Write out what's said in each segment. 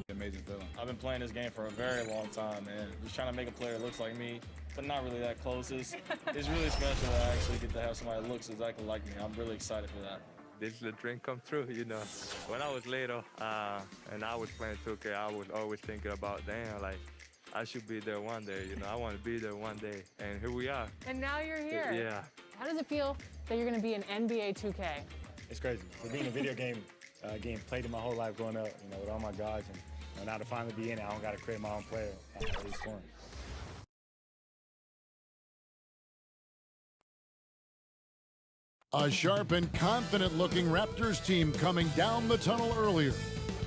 Amazing feeling. I've been playing this game for a very long time, and just trying to make a player that looks like me, but not really that close. It's really special that I actually get to have somebody that looks exactly like me. I'm really excited for that. This is the dream come true, you know. When I was little and I was playing 2K, I was always thinking about, damn, like, I should be there one day, you know. I want to be there one day, and here we are. And now you're here. Yeah. How does it feel that you're going to be in NBA 2K? It's crazy. For being a video game played in my whole life growing up, you know, with all my guys, and now to finally be in it, I don't got to create my own player. It's fun. A sharp and confident-looking Raptors team coming down the tunnel earlier.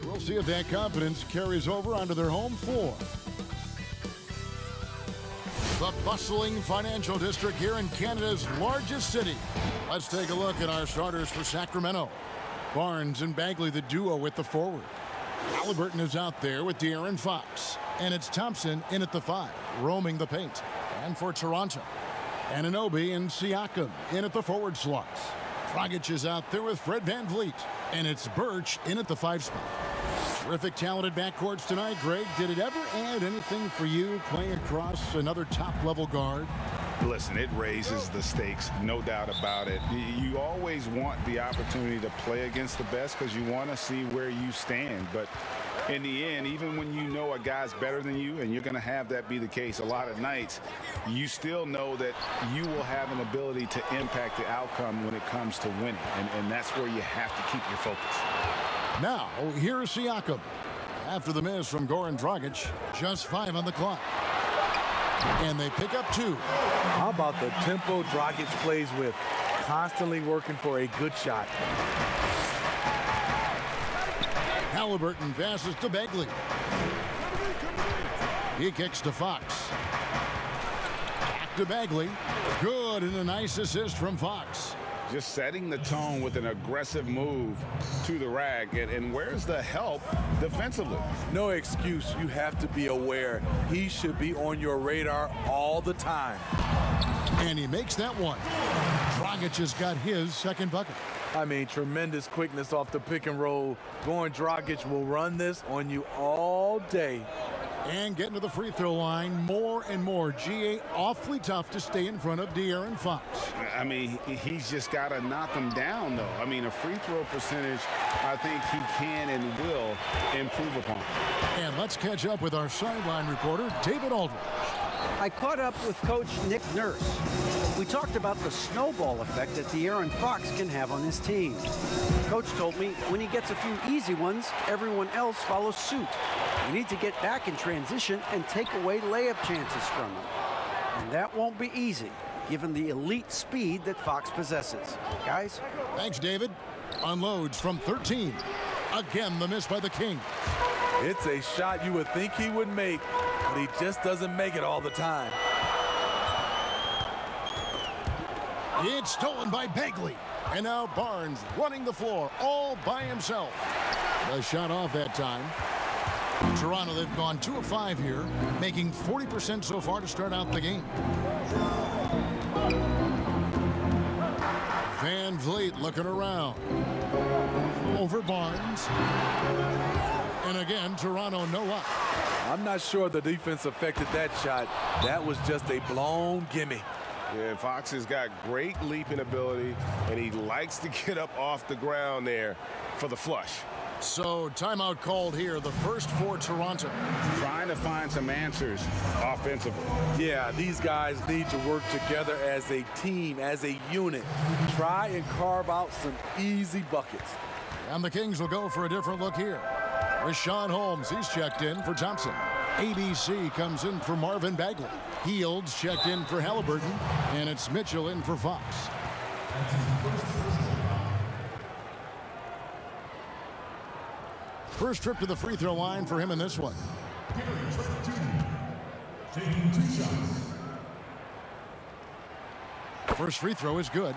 We'll see if that confidence carries over onto their home floor. The bustling financial district here in Canada's largest city. Let's take a look at our starters for Sacramento. Barnes and Bagley, the duo with the forward. Halliburton is out there with De'Aaron Fox. And it's Thompson in at the 5, roaming the paint. And for Toronto, Anunoby and Siakam in at the forward slots. Dragic is out there with Fred VanVleet. And it's Birch in at the 5 spot. Terrific talented backcourts tonight. Greg, did it ever add anything for you playing across another top-level guard? Listen, it raises the stakes, no doubt about it. You always want the opportunity to play against the best because you want to see where you stand. But in the end, even when you know a guy's better than you, and you're going to have that be the case a lot of nights, you still know that you will have an ability to impact the outcome when it comes to winning. And that's where you have to keep your focus. Now, here's Siakam. After the miss from Goran Dragic, just 5 on the clock. And they pick up 2. How about the tempo Dragic plays with? Constantly working for a good shot. Halliburton passes to Bagley. He kicks to Fox. Back to Bagley. Good, and a nice assist from Fox. Just setting the tone with an aggressive move to the rack. And where's the help defensively? No excuse. You have to be aware. He should be on your radar all the time. And he makes that one. Dragic has got his second bucket. I mean, tremendous quickness off the pick and roll. Goran Dragic will run this on you all day. And getting to the free throw line more and more. GA awfully tough to stay in front of De'Aaron Fox. I mean, he's just got to knock him down, though. I mean, a free throw percentage, I think he can and will improve upon. And let's catch up with our sideline reporter, David Aldridge. I caught up with Coach Nick Nurse. We talked about the snowball effect that De'Aaron Fox can have on his team. Coach told me when he gets a few easy ones, everyone else follows suit. We need to get back in transition and take away layup chances from him. And that won't be easy, given the elite speed that Fox possesses. Guys? Thanks, David. Unloads from 13. Again, the miss by the King. It's a shot you would think he would make, but he just doesn't make it all the time. It's stolen by Bagley. And now Barnes running the floor all by himself. The shot off that time. Toronto, they've gone 2 of 5 here, making 40% so far to start out the game. VanVleet looking around. Over Barnes. And again, Toronto no up. I'm not sure the defense affected that shot. That was just a blown gimme. Yeah, Fox has got great leaping ability, and he likes to get up off the ground there for the flush. So timeout called here, the first for Toronto. Trying to find some answers offensively. Yeah, these guys need to work together as a team, as a unit. Try and carve out some easy buckets. And the Kings will go for a different look here. Rashawn Holmes, he's checked in for Thompson. ABC comes in for Marvin Bagley. Fields checked in for Halliburton. And it's Mitchell in for Fox. First trip to the free throw line for him in this one. First free throw is good.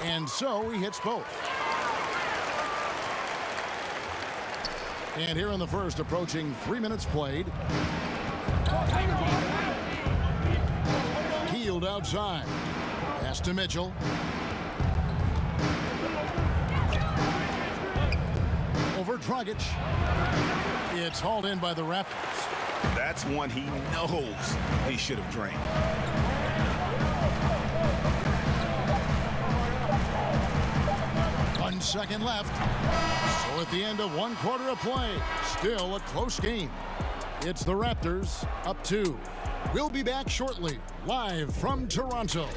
And so he hits both. And here in the first, approaching 3 minutes played. Healed outside. Pass to Mitchell. Over Dragic. It's hauled in by the Raptors. That's one he knows he should have drained. 1 second left. So at the end of 1 quarter of play, still a close game. It's the Raptors up 2. We'll be back shortly, live from Toronto.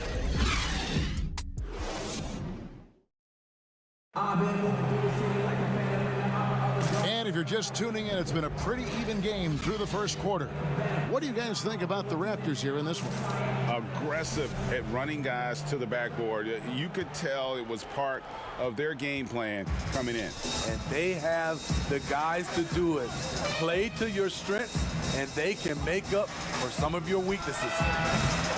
And if you're just tuning in, it's been a pretty even game through the first quarter. What do you guys think about the Raptors here in this one? Aggressive at running guys to the backboard. You could tell it was part of their game plan coming in. And they have the guys to do it. Play to your strengths, and they can make up for some of your weaknesses.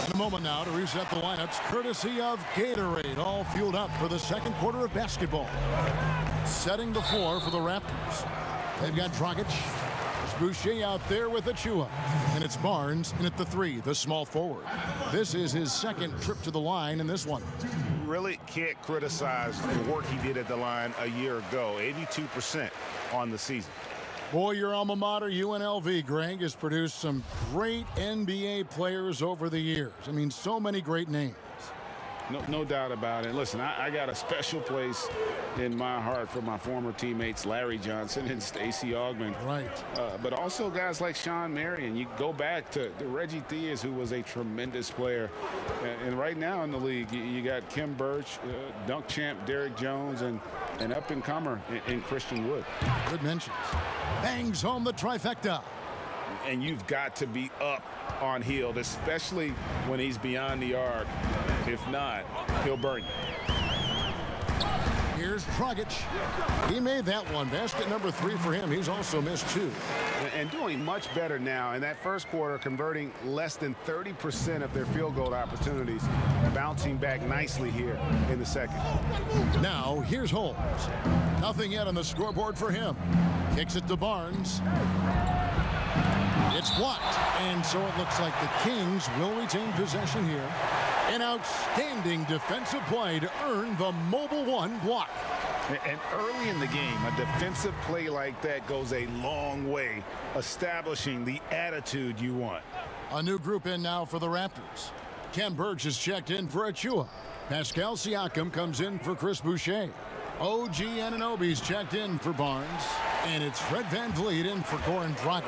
In a moment now to reset the lineups, courtesy of Gatorade, all fueled up for the second quarter of basketball. Setting the floor for the Raptors. They've got Dragic. There's Boucher out there with Achua. And it's Barnes in at the 3, the small forward. This is his second trip to the line in this one. Really can't criticize the work he did at the line a year ago. 82% on the season. Boy, your alma mater, UNLV, Greg, has produced some great NBA players over the years. I mean, so many great names. No doubt about it. Listen, I got a special place in my heart for my former teammates Larry Johnson and Stacey Augmon. Right. But also guys like Sean Marion. You go back to Reggie Theus, who was a tremendous player. And right now in the league, you got Kim Birch, dunk champ Derrick Jones, and up-and-comer in Christian Wood. Good mentions. Bangs home the trifecta. And you've got to be up on Hield, especially when he's beyond the arc. If not, he'll burn you. Here's Dragic. He made that one. Basket number 3 for him. He's also missed 2. And doing much better now in that first quarter, converting less than 30% of their field goal opportunities, bouncing back nicely here in the second. Now, here's Holmes. Nothing yet on the scoreboard for him. Kicks it to Barnes. It's blocked, and so it looks like the Kings will retain possession here. An outstanding defensive play to earn the Mobile One block. And early in the game, a defensive play like that goes a long way, establishing the attitude you want. A new group in now for the Raptors. Ken Burge is checked in for Achua. Pascal Siakam comes in for Chris Boucher. OG Anunoby's checked in for Barnes. And it's Fred VanVleet in for Goran Dragic.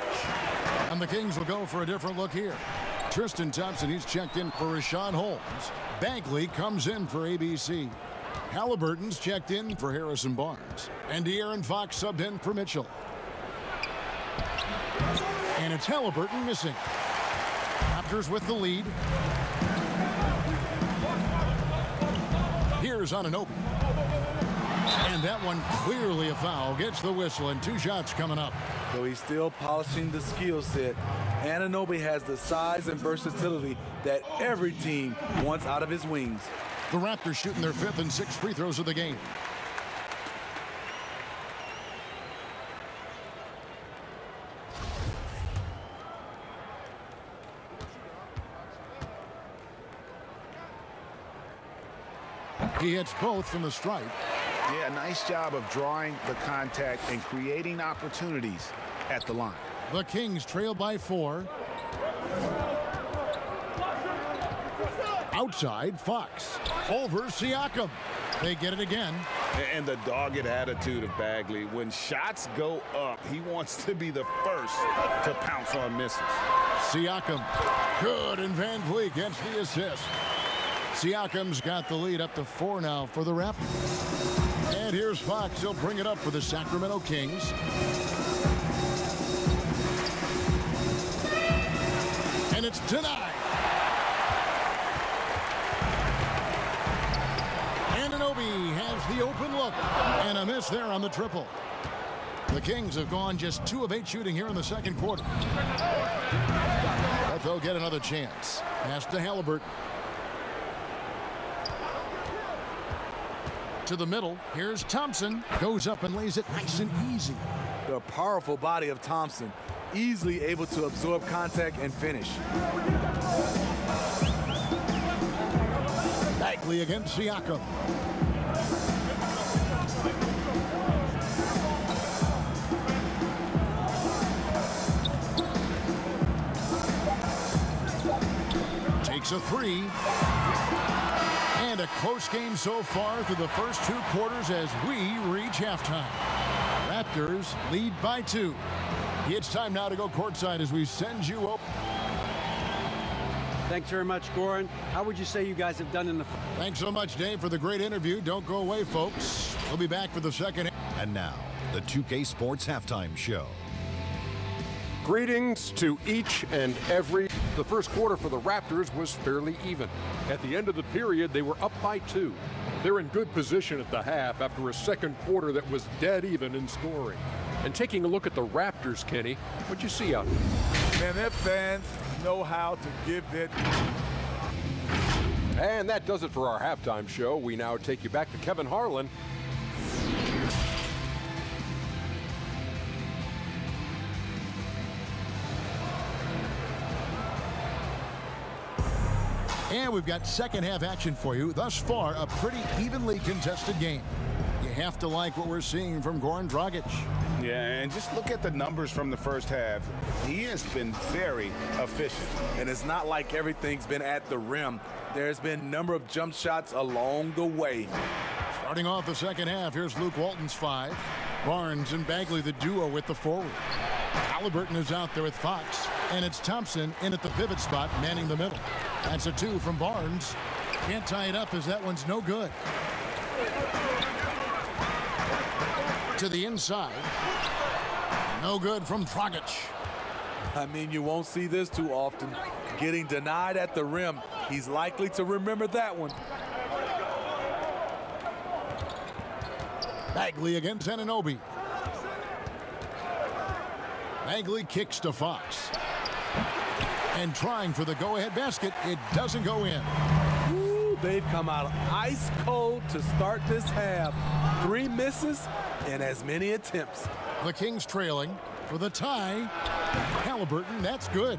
And the Kings will go for a different look here. Tristan Thompson, he's checked in for Rashawn Holmes. Bagley comes in for ABC. Halliburton's checked in for Harrison Barnes. And De'Aaron Fox subbed in for Mitchell. And it's Halliburton missing. Raptors with the lead. Here's Anunoby. And that one clearly a foul. Gets the whistle, and 2 shots coming up. So he's still polishing the skill set. Anunoby has the size and versatility that every team wants out of his wings. The Raptors shooting their 5th and 6th free throws of the game. He hits both from the stripe. Yeah, nice job of drawing the contact and creating opportunities at the line. The Kings trail by 4. Outside, Fox. Over Siakam. They get it again. And the dogged attitude of Bagley. When shots go up, he wants to be the first to pounce on misses. Siakam. Good, and VanVleet gets the assist. Siakam's got the lead up to 4 now for the Raptors. And here's Fox. He'll bring it up for the Sacramento Kings. And it's denied. Anunoby has the open look. And a miss there on the triple. The Kings have gone just 2 of 8 shooting here in the second quarter. But they'll get another chance. Pass to Halliburton. To the middle. Here's Thompson. Goes up and lays it nice and easy. The powerful body of Thompson, easily able to absorb contact and finish. Back Bagley against Siakam. Takes a three. And a close game so far through the first 2 quarters as we reach halftime. Raptors lead by 2. It's time now to go courtside as we send you up. Thanks very much, Goran. How would you say you guys have done in the... Thanks so much, Dave, for the great interview. Don't go away, folks. We'll be back for the second. And now, the 2K Sports Halftime Show. Greetings to each and every. The first quarter for the Raptors was fairly even. At the end of the period, they were up by 2. They're in good position at the half after a second quarter that was dead even in scoring. And taking a look at the Raptors, Kenny, what'd you see out there? Man, their fans know how to give it. And that does it for our halftime show. We now take you back to Kevin Harlan. And we've got second half action for you. Thus far, a pretty evenly contested game. You have to like what we're seeing from Goran Dragic. Yeah, and just look at the numbers from the first half. He has been very efficient. And it's not like everything's been at the rim. There's been a number of jump shots along the way. Starting off the second half, here's Luke Walton's 5. Barnes and Bagley, the duo with the forward. Halliburton is out there with Fox. And it's Thompson in at the pivot spot, manning the middle. That's a 2 from Barnes. Can't tie it up as that one's no good. To the inside. No good from Dragic. I mean, you won't see this too often. Getting denied at the rim. He's likely to remember that one. Bagley against Anunoby. Bagley kicks to Fox. And trying for the go-ahead basket, it doesn't go in. Ooh, they've come out ice cold to start this half. 3 misses and as many attempts. The Kings trailing for the tie. Halliburton, that's good.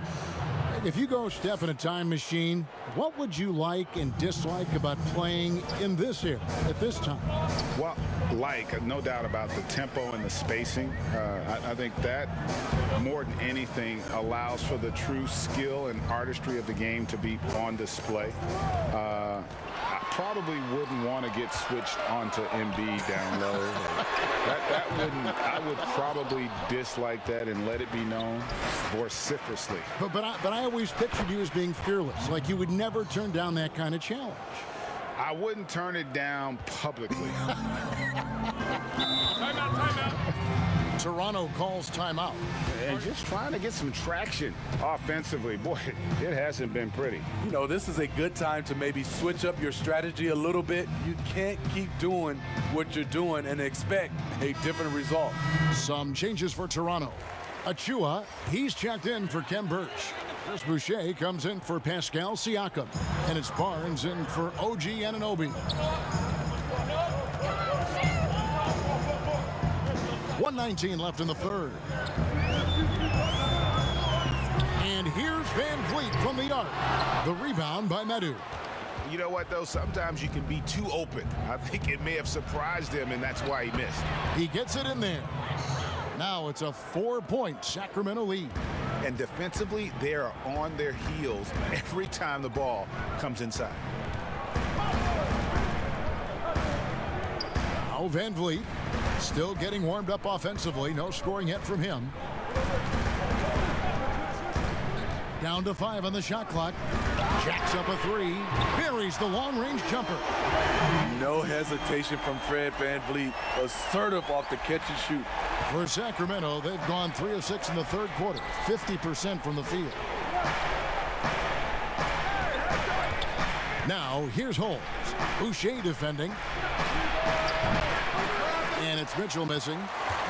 If you go step in a time machine, what would you like and dislike about playing in this era at this time? Well, no doubt about the tempo and the spacing. I think that more than anything allows for the true skill and artistry of the game to be on display. I probably wouldn't want to get switched onto Embiid down low. I would probably dislike that and let it be known vociferously. But I always pictured you as being fearless, like you would never turn down that kind of challenge. I wouldn't turn it down publicly. Timeout. Toronto calls timeout. And just trying to get some traction offensively. Boy, it hasn't been pretty. You know, this is a good time to maybe switch up your strategy a little bit. You can't keep doing what you're doing and expect a different result. Some changes for Toronto. Achua, he's checked in for Kem Birch. Chris Boucher comes in for Pascal Siakam. And it's Barnes in for OG Anunoby. 1:19 left in the third. And here's Van Vliet from the arc. The rebound by Medu. You know what, though? Sometimes you can be too open. I think it may have surprised him, and that's why he missed. He gets it in there. Now it's a 4-point Sacramento lead. And defensively, they are on their heels every time the ball comes inside. Now Van Vliet still getting warmed up offensively. No scoring yet from him. Down to 5 on the shot clock. Jacks up a 3. Buries the long-range jumper. No hesitation from Fred Van Vliet. Assertive off the catch and shoot. For Sacramento, they've gone 3 of 6 in the third quarter. 50% from the field. Now, here's Holmes. Boucher defending. And it's Mitchell missing.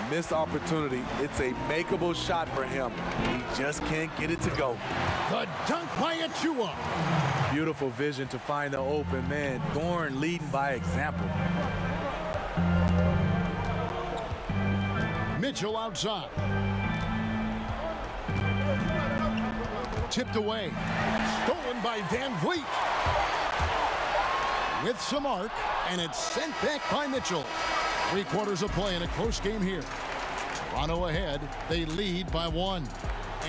Missed opportunity. It's a makeable shot for him. He just can't get it to go. The dunk by Achua. Beautiful vision to find the open man. Goran leading by example. Mitchell outside. Tipped away. Stolen by Van Vliet. with some arc, and it's sent back by Mitchell. 3 quarters of play in a close game here. Toronto ahead. They lead by 1.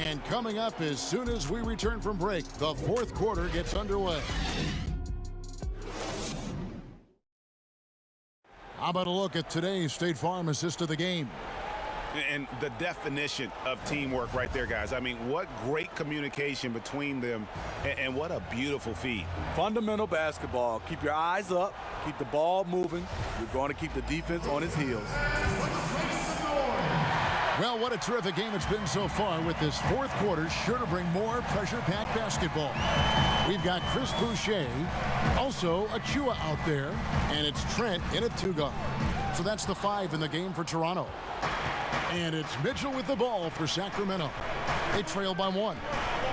And coming up as soon as we return from break, the 4th quarter gets underway. How about a look at today's State Farm assist of the game? And the definition of teamwork right there, guys. I mean, what great communication between them, and what a beautiful feed. Fundamental basketball. Keep your eyes up. Keep the ball moving. You're going to keep the defense on its heels. Well, what a terrific game it's been so far, with this 4th quarter sure to bring more pressure-packed basketball. We've got Chris Boucher, also Achua out there, and it's Trent in a 2-guard. So that's the 5 in the game for Toronto. And it's Mitchell with the ball for Sacramento. They trail by 1.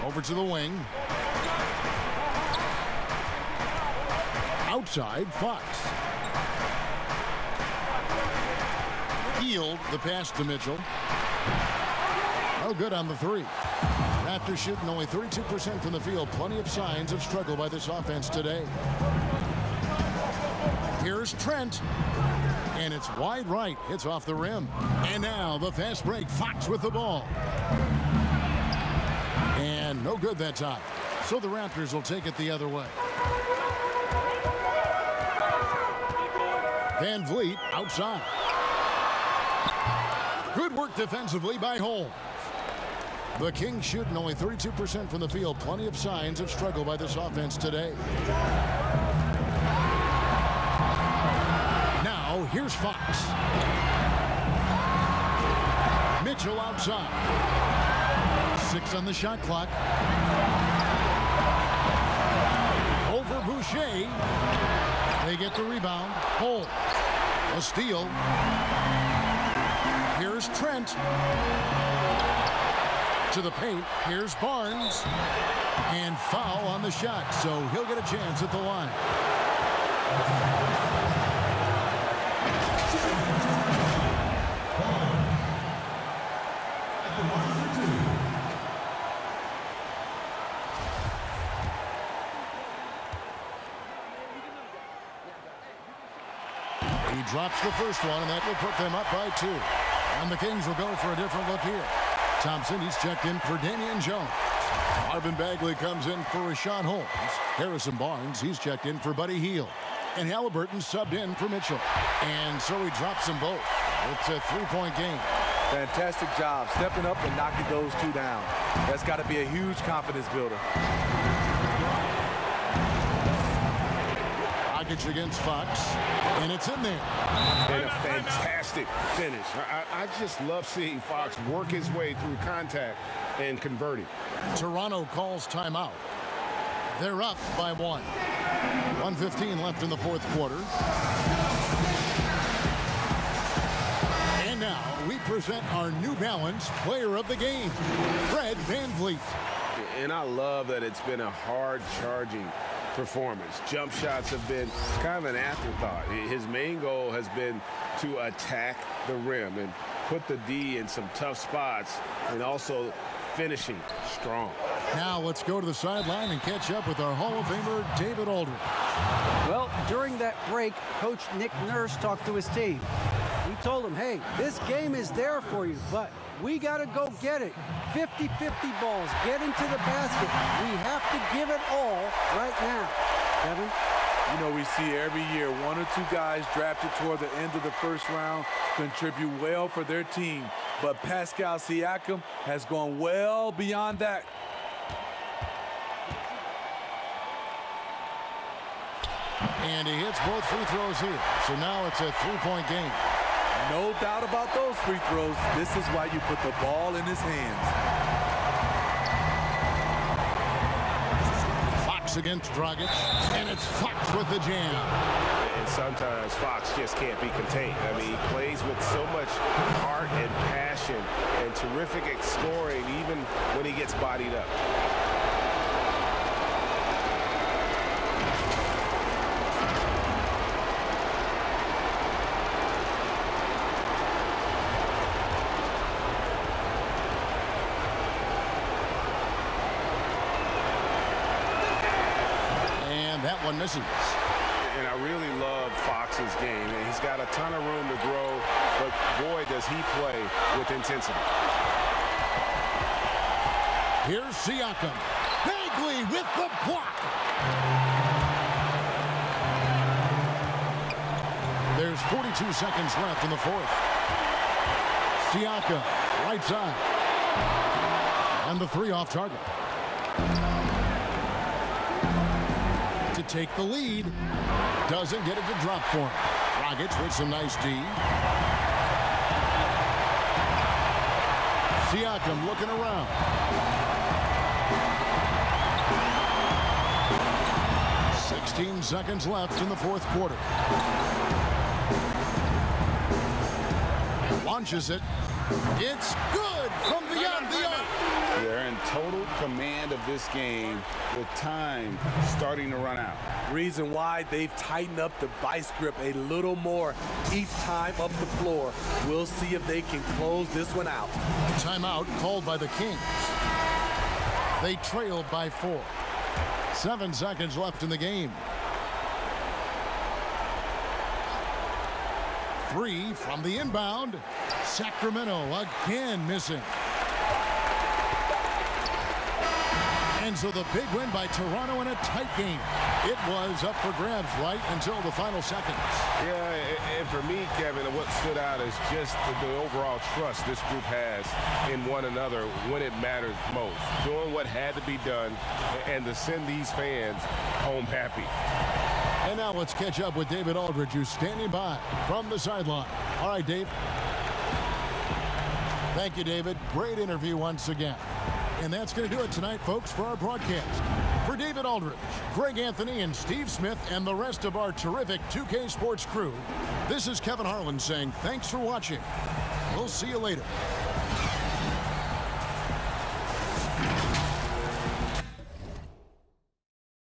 Over to the wing. Outside, Fox. Healed the pass to Mitchell. No good on the 3. Raptors shooting only 32% from the field. Plenty of signs of struggle by this offense today. Here's Trent. And it's wide right. It's off the rim. And now the fast break. Fox with the ball. And no good that time. So the Raptors will take it the other way. Van Vliet outside. Good work defensively by Holmes. The Kings shooting only 32% from the field. Plenty of signs of struggle by this offense today. Now here's Fox. Mitchell outside. 6 on the shot clock. Over Boucher. They get the rebound. Holmes. A steal. Here's Trent. To the paint. Here's Barnes. And foul on the shot, so he'll get a chance at the line. He drops the first one, and that will put them up by 2. And the Kings will go for a different look here. Thompson, he's checked in for Damian Jones. Marvin Bagley comes in for Rashawn Holmes. Harrison Barnes, he's checked in for Buddy Hield. And Halliburton subbed in for Mitchell. And so he drops them both. It's a 3-point game. Fantastic job stepping up and knocking those 2 down. That's got to be a huge confidence builder. Against Fox, and it's in there. And a fantastic finish. I just love seeing Fox work his way through contact and converting. Toronto calls timeout. They're up by 1. 1:15 left in the 4th quarter. And now we present our New Balance Player of the Game, Fred VanVleet. And I love that it's been a hard-charging performance. Jump shots have been kind of an afterthought. His main goal has been to attack the rim and put the D in some tough spots, and also finishing strong. Now let's go to the sideline and catch up with our Hall of Famer, David Aldridge. Well, during that break, Coach Nick Nurse talked to his team. He told them, hey, this game is there for you, but we got to go get it. 50-50 balls, get into the basket. We have to give it all right now. Kevin? You know, we see every year 1 or 2 guys drafted toward the end of the first round contribute well for their team. But Pascal Siakam has gone well beyond that. And he hits both free throws here. So now it's a 3-point game. No doubt about those free throws. This is why you put the ball in his hands. Fox against Dragic, and it's Fox with the jam. And sometimes Fox just can't be contained. I mean, he plays with so much heart and passion and terrific scoring, even when he gets bodied up. Misses. and I really love Fox's game. And he's got a ton of room to grow, but boy, does he play with intensity. Here's Siakam. Bagley with the block. There's 42 seconds left in the fourth. Siakam, right side. And the three off target. To take the lead. Doesn't get it to drop for him. Rockets with some nice D. Siakam looking around. "16 seconds left in the fourth quarter. Launches it. It's good from beyond the arc. They're in total command of this game with time starting to run out. Reason why they've tightened up the vice grip a little more each time up the floor. We'll see if they can close this one out. Timeout called by the Kings. They trailed by 4. 7 seconds left in the game. 3 from the inbound. Sacramento again missing. And so the big win by Toronto in a tight game. It was up for grabs right until the final seconds. Yeah, and for me, Kevin, what stood out is just the overall trust this group has in one another when it matters most. Doing what had to be done and to send these fans home happy. And now let's catch up with David Aldridge, who's standing by from the sideline. All right, Dave. Thank you, David. Great interview once again. And that's going to do it tonight, folks, for our broadcast. For David Aldridge, Greg Anthony, and Steve Smith, and the rest of our terrific 2K Sports crew, this is Kevin Harlan saying thanks for watching. We'll see you later.